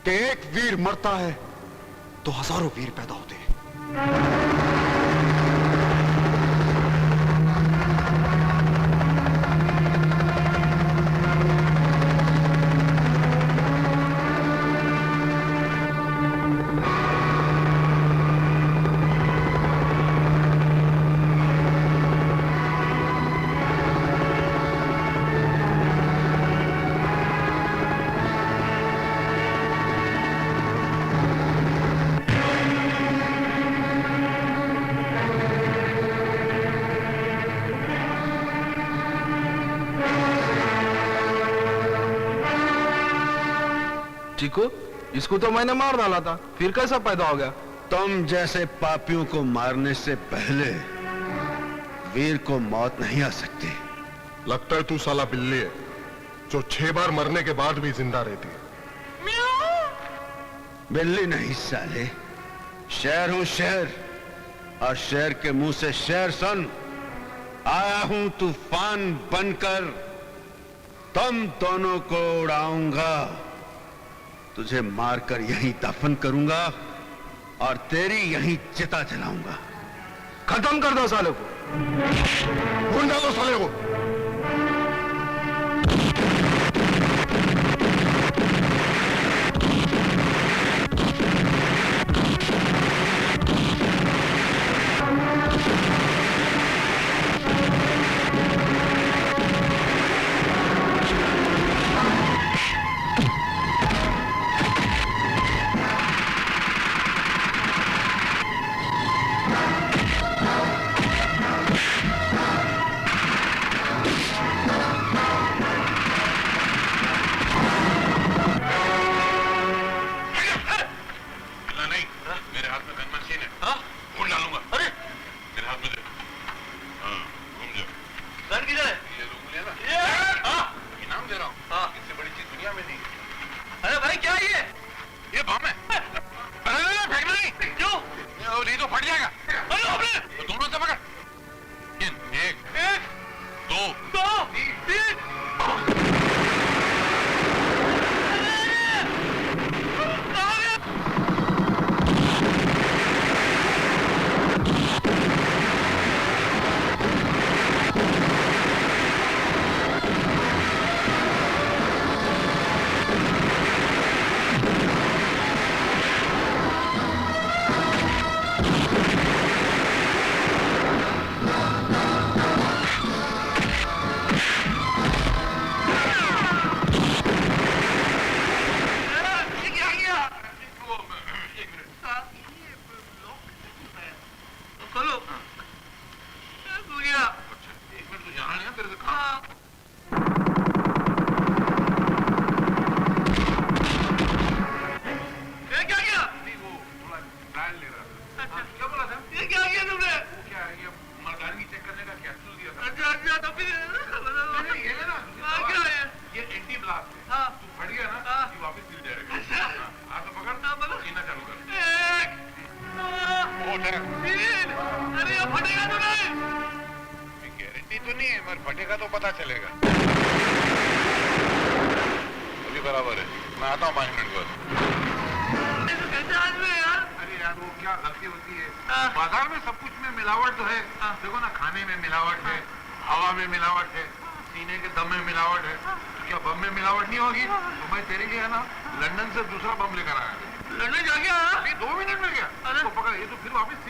K: कि एक वीर मरता है तो हजारों वीर पैदा होते हैं।
D: चीकू, इसको तो मैंने मार डाला था, फिर कैसा पैदा हो गया?
G: तुम जैसे पापियों को मारने से पहले वीर को मौत नहीं आ सकती।
C: लगता है तू साला बिल्ली है जो 6 बार मरने के बाद भी जिंदा रहती है।
G: बिल्ली नहीं साले, शेर हूं शेर, और शेर के मुंह से शेर सुन। आया हूं तूफान बनकर, तुम दोनों को उड़ाऊंगा, तुझे मारकर यहीं दफन करूंगा और तेरी यहीं चिता जलाऊंगा।
D: खत्म कर दो साले को।
C: ढूंढ डालो साले को।
L: नहीं है, मगर फटेगा तो पता चलेगा। अभी बराबर है, मैं आता हूँ 5 मिनट बाद।
H: कैसे आदमी है यार?
L: अरे यार वो क्या गलती होती है, बाजार में सब कुछ में मिलावट तो है। देखो ना, खाने में मिलावट है, हवा में मिलावट है, सीने के दम में मिलावट है। तो क्या बम में मिलावट नहीं होगी? तो मैं तेरे लिए ना लंदन से दूसरा बम लेकर आया।
H: लड़ने जा गया?
L: अभी 2 मिनट में गया।
H: अरे
L: तो पकड़, ये तो फिर वापस